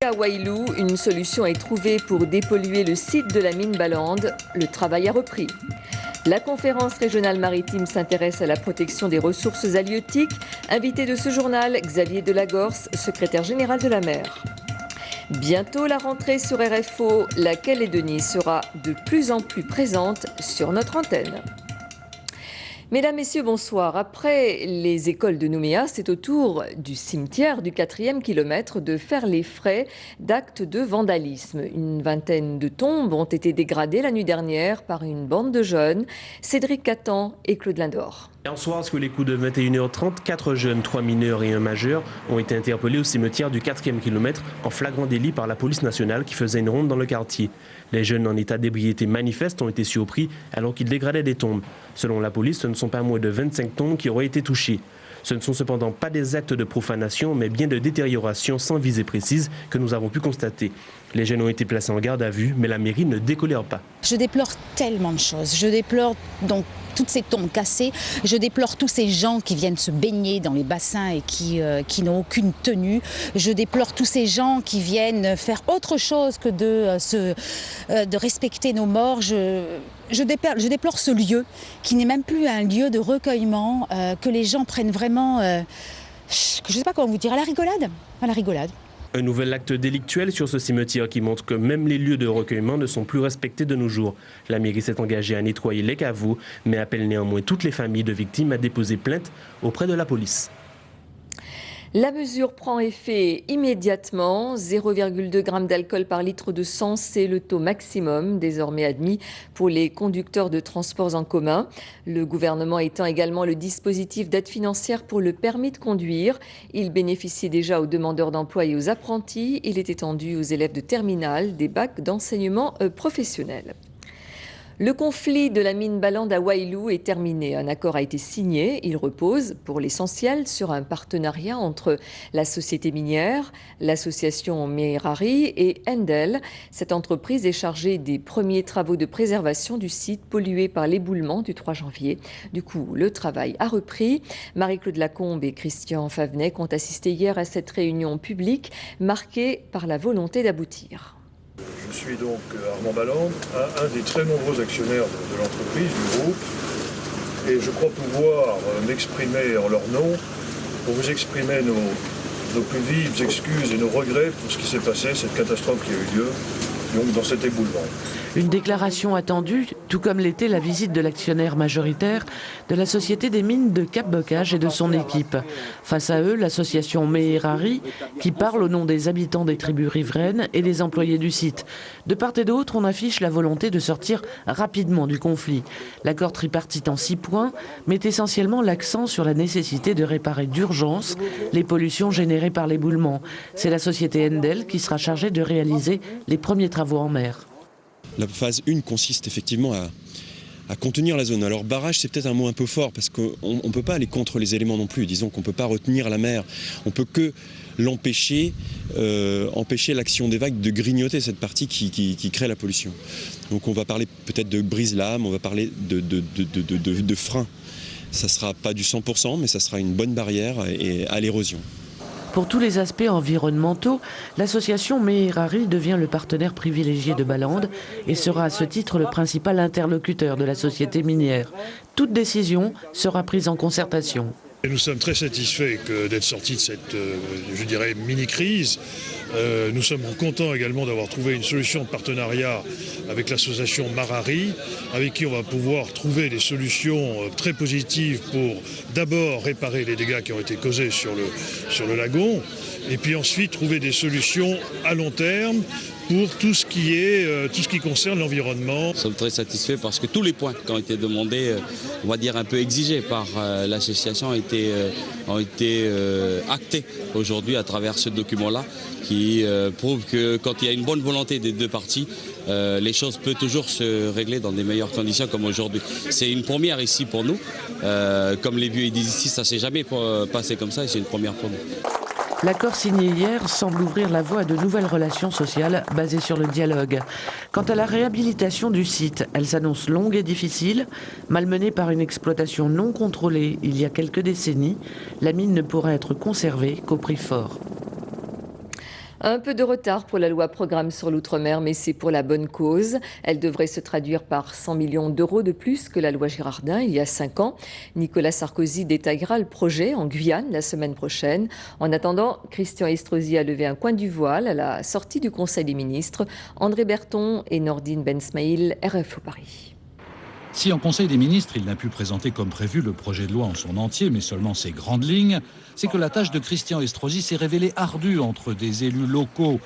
À Wailou, une solution est trouvée pour dépolluer le site de la mine Balande. Le travail a repris. La conférence régionale maritime s'intéresse à la protection des ressources halieutiques. Invité de ce journal, Xavier Delagorce, secrétaire général de la mer. Bientôt la rentrée sur RFO, la Calédonie sera de plus en plus présente sur notre antenne. Mesdames, Messieurs, bonsoir. Après les écoles de Nouméa, c'est au tour du cimetière du 4e kilomètre de faire les frais d'actes de vandalisme. Une vingtaine de tombes ont été dégradées la nuit dernière par une bande de jeunes. Cédric Catan et Claude Lindor. Hier soir, sous les coups de 21h30, 4 jeunes, 3 mineurs et un majeur ont été interpellés au cimetière du 4e kilomètre en flagrant délit par la police nationale qui faisait une ronde dans le quartier. Les jeunes en état d'ébriété manifeste ont été surpris alors qu'ils dégradaient des tombes. Selon la police, ce ne sont pas moins de 25 tombes qui auraient été touchées. Ce ne sont cependant pas des actes de profanation, mais bien de détérioration sans visée précise que nous avons pu constater. Les jeunes ont été placés en garde à vue, mais la mairie ne décolère pas. Je déplore tellement de choses. Je déplore donc toutes ces tombes cassées. Je déplore tous ces gens qui viennent se baigner dans les bassins et qui n'ont aucune tenue. Je déplore tous ces gens qui viennent faire autre chose que de respecter nos morts. Je déplore ce lieu qui n'est même plus un lieu de recueillement, que les gens prennent vraiment, je ne sais pas comment vous dire, à la rigolade. À la rigolade. Un nouvel acte délictuel sur ce cimetière qui montre que même les lieux de recueillement ne sont plus respectés de nos jours. La mairie s'est engagée à nettoyer les caveaux, mais appelle néanmoins toutes les familles de victimes à déposer plainte auprès de la police. La mesure prend effet immédiatement. 0,2 g d'alcool par litre de sang, c'est le taux maximum désormais admis pour les conducteurs de transports en commun. Le gouvernement étend également le dispositif d'aide financière pour le permis de conduire. Il bénéficie déjà aux demandeurs d'emploi et aux apprentis. Il est étendu aux élèves de terminale des bacs d'enseignement professionnel. Le conflit de la mine Balande à Wailou est terminé. Un accord a été signé. Il repose, pour l'essentiel, sur un partenariat entre la société minière, l'association Meherari et Endel. Cette entreprise est chargée des premiers travaux de préservation du site pollué par l'éboulement du 3 janvier. Du coup, le travail a repris. Marie-Claude Lacombe et Christian Favnec ont assisté hier à cette réunion publique marquée par la volonté d'aboutir. Je suis donc Armand Balande, un des très nombreux actionnaires de l'entreprise, du groupe, et je crois pouvoir m'exprimer en leur nom pour vous exprimer nos plus vives excuses et nos regrets pour ce qui s'est passé, cette catastrophe qui a eu lieu donc dans cet éboulement. Une déclaration attendue, tout comme l'était la visite de l'actionnaire majoritaire de la Société des mines de Cap-Bocage et de son équipe. Face à eux, l'association Meherari, qui parle au nom des habitants des tribus riveraines et des employés du site. De part et d'autre, on affiche la volonté de sortir rapidement du conflit. L'accord tripartite en 6 points met essentiellement l'accent sur la nécessité de réparer d'urgence les pollutions générées par l'éboulement. C'est la société Endel qui sera chargée de réaliser les premiers travaux en mer. La phase 1 consiste effectivement à contenir la zone. Alors barrage, c'est peut-être un mot un peu fort parce qu'on ne peut pas aller contre les éléments non plus. Disons qu'on ne peut pas retenir la mer. On ne peut que l'empêcher, empêcher l'action des vagues de grignoter cette partie qui crée la pollution. Donc on va parler peut-être de brise-lame, on va parler de frein. Ça ne sera pas du 100%, mais ça sera une bonne barrière à l'érosion. Pour tous les aspects environnementaux, l'association Meherari devient le partenaire privilégié de Balande et sera à ce titre le principal interlocuteur de la société minière. Toute décision sera prise en concertation. Et nous sommes très satisfaits d'être sortis de cette, je dirais, mini-crise. Nous sommes contents également d'avoir trouvé une solution de partenariat avec l'association Meherari, avec qui on va pouvoir trouver des solutions très positives pour d'abord réparer les dégâts qui ont été causés sur le lagon, et puis ensuite trouver des solutions à long terme pour tout ce qui concerne l'environnement. Nous sommes très satisfaits parce que tous les points qui ont été demandés, on va dire un peu exigés par l'association, ont été actés aujourd'hui à travers ce document-là, qui prouve que quand il y a une bonne volonté des deux parties, les choses peuvent toujours se régler dans des meilleures conditions comme aujourd'hui. C'est une première ici pour nous. Comme les vieux disent ici, ça ne s'est jamais passé comme ça et c'est une première pour nous. L'accord signé hier semble ouvrir la voie à de nouvelles relations sociales basées sur le dialogue. Quant à la réhabilitation du site, elle s'annonce longue et difficile. Malmenée par une exploitation non contrôlée il y a quelques décennies, la mine ne pourra être conservée qu'au prix fort. Un peu de retard pour la loi programme sur l'outre-mer, mais c'est pour la bonne cause. Elle devrait se traduire par 100 millions d'euros de plus que la loi Girardin il y a 5 ans. Nicolas Sarkozy détaillera le projet en Guyane la semaine prochaine. En attendant, Christian Estrosi a levé un coin du voile à la sortie du Conseil des ministres. André Berton et Nordine Bensmaïl, RFO Paris. Si en Conseil des ministres, il n'a pu présenter comme prévu le projet de loi en son entier, mais seulement ses grandes lignes, c'est que la tâche de Christian Estrosi s'est révélée ardue entre des élus locaux